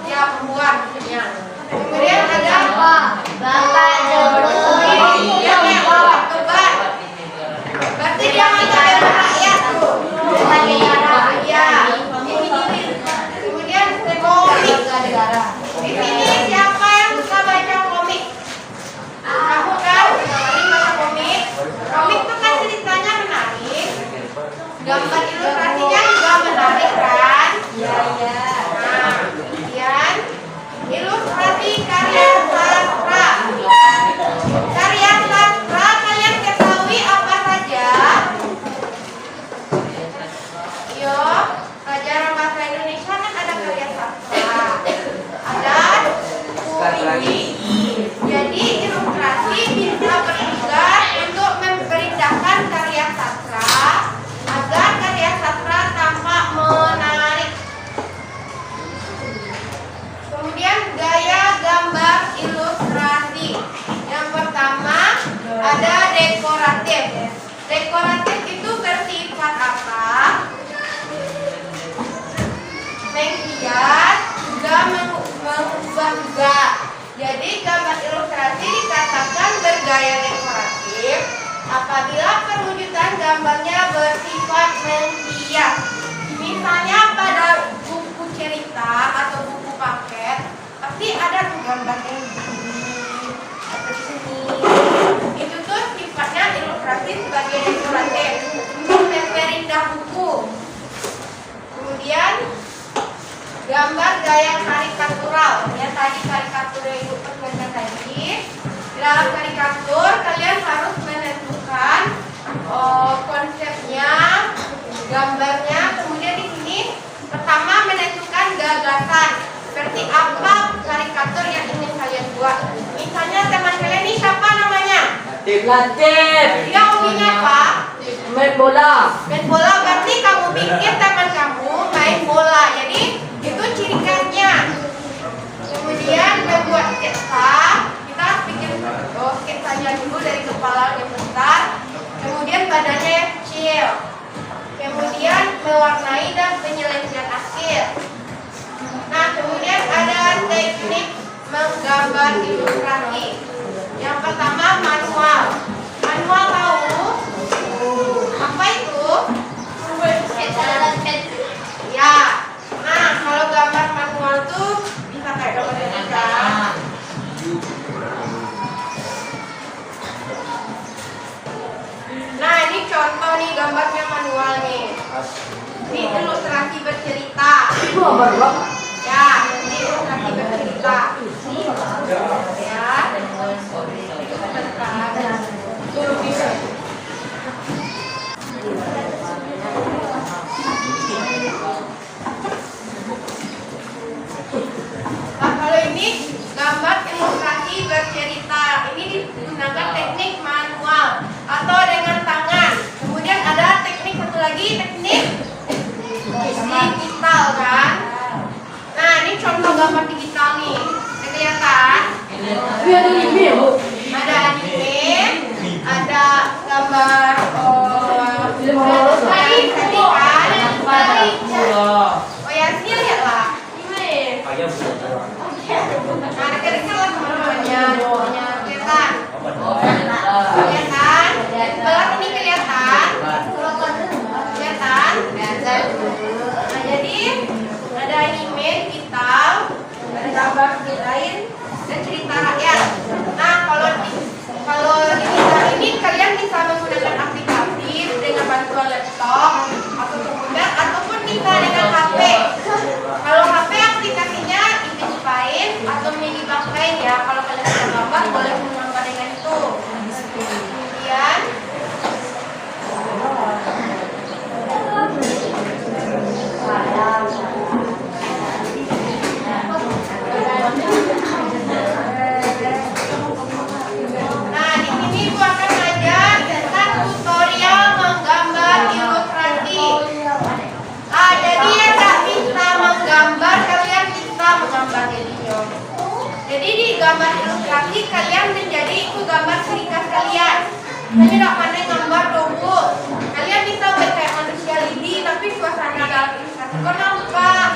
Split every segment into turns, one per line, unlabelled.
Ya, pembuat. Kemudian ada apa? Berarti dia menggambar rakyat tuh. Ya. Kemudian komik. Di sini siapa yang suka baca komik? Kamu kan? Sering baca komik. Komik tuh kan ceritanya menarik. Gambar ilustrasinya juga menarik kan? Iya. Nah, kemudian ilustrasi karya sastra. Karya sastra kalian ketahui apa saja? Yo, pelajaran bahasa Indonesia kan ada karya sastra. Ada puisi. Jadi ilustrasi bisa bertugas untuk memberitakan karya sastra agar karya sastra tampak menarik. Kemudian gaya gambar ilustrasi. Yang pertama ada dekoratif. Dekoratif itu bersifat apa? Menghias juga mengubah juga. Jadi gambar ilustrasi dikatakan bergaya dekoratif apabila perwujudan gambarnya bersifat menghias. Misalnya pada buku cerita atau buku paket pasti ada tuh gambarnya di sini atau di sini. Itu tuh sifatnya ilustrasi sebagai dekoratif untuk memperindah buku. Kemudian gambar gaya karikatural. Ya tadi karikatur yang ibu perkenalkan tadi. Di dalam karikatur kalian harus menentukan konsepnya, gambarnya. Kemudian di sini pertama menentukan gagasan. Seperti apa karikatur yang ingin kalian buat. Misalnya teman kalian ini siapa namanya?
Latif.
Dia hobinya apa?
Main bola.
Main bola, berarti kamu pikir teman kamu main bola. Jadi itu ciri khasnya. Kemudian membuat sketsa. Kita bikin sketsanya dulu dari kepala yang besar. Kemudian badannya yang kecil. Kemudian mewarnai dan penyelesaian akhir. Nah, kemudian ada teknik menggambar ilustrasi. Yang pertama manual. Manual tahu? Apa itu? Ya. Nah, kalau gambar manual tuh bisa kayak gambar ini kan. Nah, ini contoh nih gambarnya manual nih. Ini ilustrasi bercerita. Ya, ini ilustrasi bercerita. Ya. Nah, kalau ini gambar ilustrasi bercerita. Ini digunakan teknik manual atau dengan tangan. Kemudian ada teknik satu lagi, teknik digital kan. Nah, ini contoh gambar digital nih. Ada kelihatan? Ada anime, ada gambar oh ya, sini lihatlah. Nah, dekat-dekat lah teman-temannya, kelihatan. Kelihatan? Sebelah sini kelihatan? Kelihatan? Nah, jadi ada anime digital, ada gambar lain, dan cerita rakyat. Nah, kalau digital ini kalian bisa menggunakan aplikasi dengan bantuan laptop atau komputer ataupun bisa dengan HP. Kalau HP aplikasinya Invisalign atau Medipaint ya. Kalau kalian sudah gambar boleh menggambar dengan itu. Kemudian nah, di sini ibu akan ajar tentang tutorial menggambar ilustrasi. Ah, jadi yang tak bisa menggambar, kalian bisa menggambar jadinya. Jadi di gambar ilustrasi kalian menjadi itu gambar ciri khas kalian. Kalian tidak pandai gambar logo. Kalian bisa buat kayak manusia lidi, tapi suasana dalam ilustrasi kok nampak.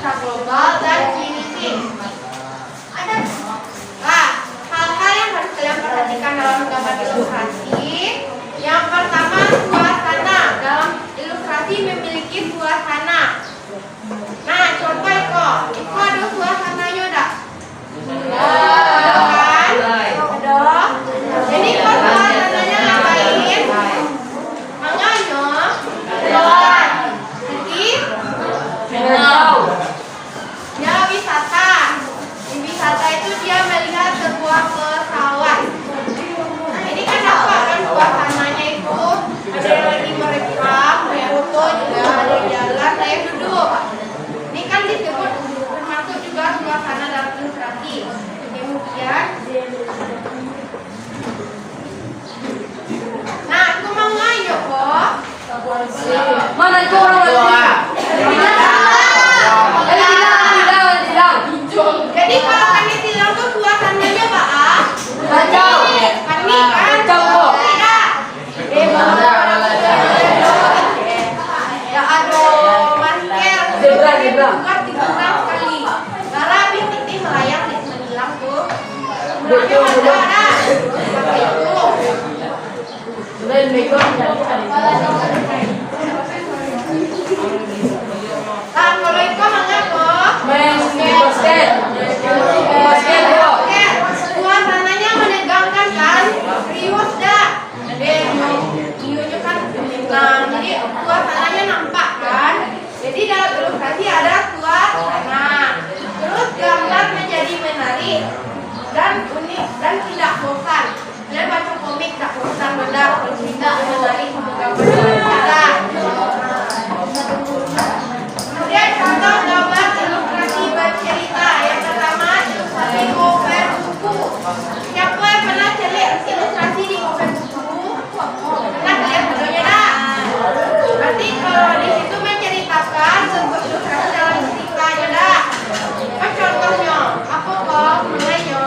pemanasan global dan ciri tim. Nah, hal-hal yang harus kalian perhatikan dalam gambar ilustrasi. Yang pertama, suasana. Dalam ilustrasi memiliki suasana. Nah, contoh Iko ada suasananya enggak? Ada kan? Ada. Jadi kalau suasananya ngapain? Makanya jalan. Jadi ya wisata. Di wisata itu dia melihat sebuah pesawat. Nah, ini kan dapat kan suasananya itu ada yang lagi merekam, foto juga, ada yang jalan, ada yang duduk. Ini kan disebut termasuk juga suasana dalam ilustrasi. Kemudian, nah aku mau ngayok kok.
Mana itu orang tua?
Jadi kalau kami tilang tuh suasananya apa?
Kacau.
Panik kan?
Kacau.
Ya ada masker.
Zebra.
Bukan dikurang sekali. Karena bintik melayang di menilang tuh. Mulanya ada. Pakai itu. Nah, kalau itu mengapa?
Main basket.
Suasananya menegangkan kan? Serius dah. Ionya kan. Nah, jadi suasananya nampak kan? Jadi dalam ilustrasi ada suasana. Terus gambar menjadi menarik dan unik dan tidak bosan. Kalian baca komik tak bosan benar, tidak menarik untuk gambar. Kemudian contoh gambar ilustrasi bercerita. Yang pertama ilustrasi cover buku. Siapa yang pernah cari ilustrasi di cover buku? Pernah lihat videonya dah? Berarti kalau di situ menceritakan sebuah ilustrasi dalam ceritanya dah. Apa contohnya? Apa kok? Mulainya?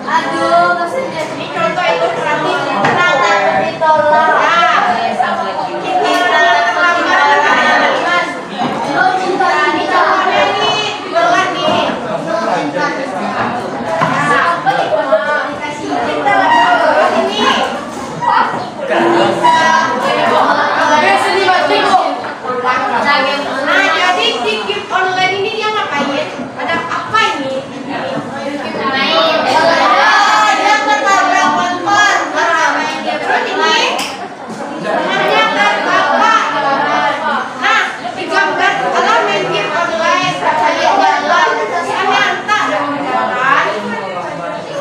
Aduh, ini contoh ilustrasi keterangan ditolak. Nah, jadi di game online ini dia ngapain? Ada apa ini? Dia bertabrak motor. Terus ini namanya tertabrak. Nah, di gambar kalau main game online kalian jalan, kalian entah dengan jalan.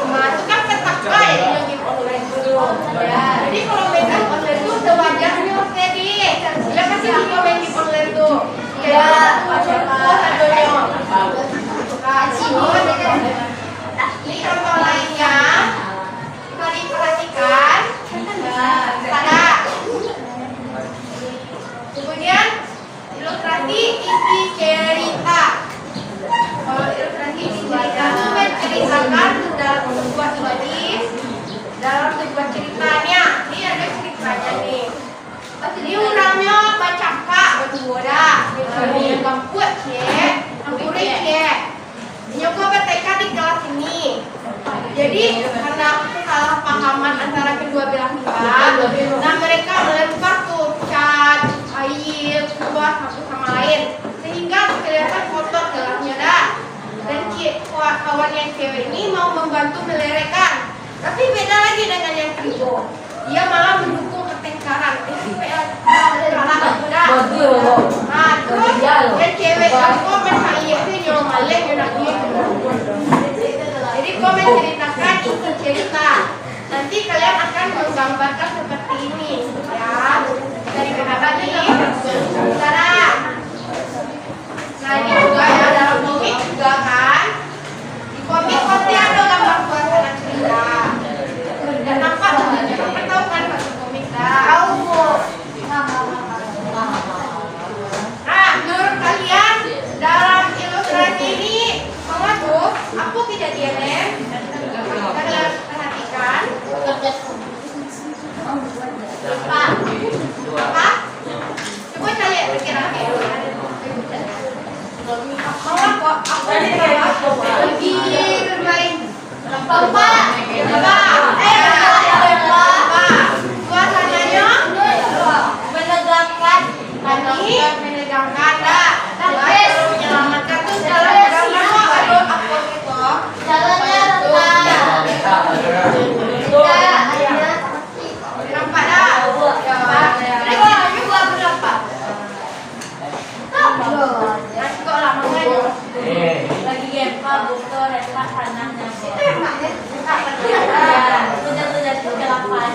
Masukkan petaka ya di game online dulu. Jadi kalau main game online itu sewajarnya Teddy. Dia kasih juga main game online tuh. Ya, ini contoh lainnya. Kita diperhatikan. Pada. Kemudian ilustrasi isi cerita. Kalau ilustrasi isi cerita itu menceritakan dalam sebuah hadis, dalam sebuah ceritanya. Ini ada ceritanya nih. Ini orangnya baca kak berdua dah. Yang kamput cek, kampuri cek. Nyoko bertekad di kelas ini. Jadi karena kesalahpahaman antara kedua belah pihak, nah mereka melempar tuh cat, air, buah satu sama lain, sehingga kelihatan kotor kelasnya dah. Dan kawan yang cewek ini mau membantu melelehkan, tapi beda lagi dengan yang cowok. Dia malah mendukung pertengkaran. Nah, terus yang cewek aku menghayati nyom malek jadi gue menceritakan isi cerita. Nanti kalian akan menggambarkan seperti ini, ya. Dari kenapa nih? Saudara. Nah, ini juga ya dalam komik juga kan. Di komik pasti ada gambar suasana cerita. Dan nampak sebenarnya, kamu tahu kan satu komik dah? Tahu. Pergi bermain. Bapak. Suasananya menegangkan. Menegangkan. Menyelamatkan tuh jalan aduh aku gitu. Jalannya nampak dah. Mereka juga berapa? Nanti kok lama kan?
Lagi gempa buka reka tanahnya. Sudah kelapan.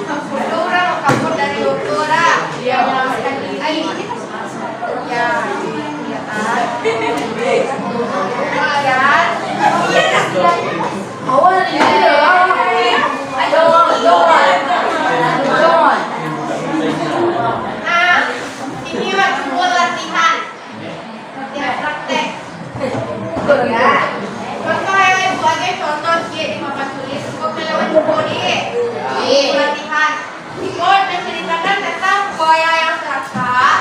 Orang kabur dari Utara. Dia menyelamatkan diri. Ya, iya kan?
Awal ini
Nah, ini waktu buat latihan praktek. Ya. Contoh yang sebagai contoh dia di papan tulis, kau kelewat body. Latihan. Ikut menceritakan tentang buaya yang serakah.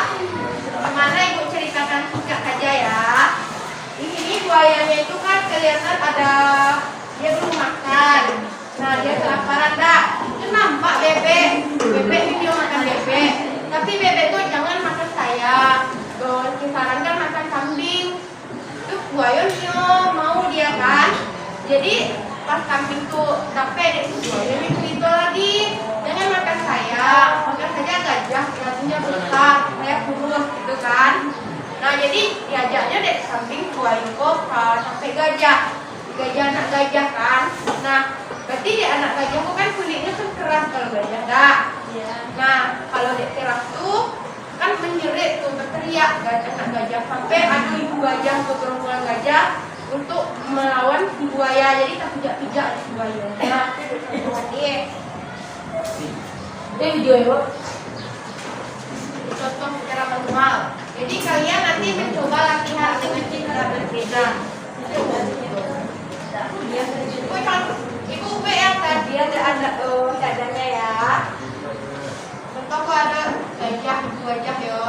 Mana ibu ceritakan singkat saja ya. Di sini buayanya itu kan kelihatan ada dia belum makan. Nah dia kelaparan dah. Itu nampak bebek. Bebek ini dia makan bebek. Tapi bebek itu jangan makan sayap. Disarankan makan kambing. Itu buaya dia mau dia kan. Jadi pas kambing tuh capek deh buaya itu lagi. Jangan makan sayap. Makan saja gajah. Gajinya besar. Saya kurus gitu kan. Nah jadi diajaknya dek samping buaya sampai gajah. Gajah anak gajah kan. Nah berarti di anak gajah itu kan kulitnya kan keras kalau gajah dah. Nah kalau dek keras tuh kan menjerit tuh berteriak gajah anak gajah sampai ada ibu gajah atau gerombolan gajah untuk melawan si buaya. Jadi tak pijak-pijak si buaya. Nah itu dia.
ini video ya,
Contoh secara manual. Jadi kalian nanti mencoba latihan dengan cara berbeda. Ibu yang tadi ada dadanya ya. Contoh kok ada gajah, ibu gajah yo.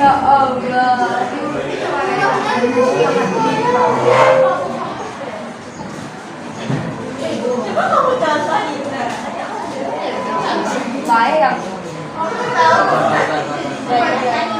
Ya Allah. Coba kamu contohin. Saya yang tahu.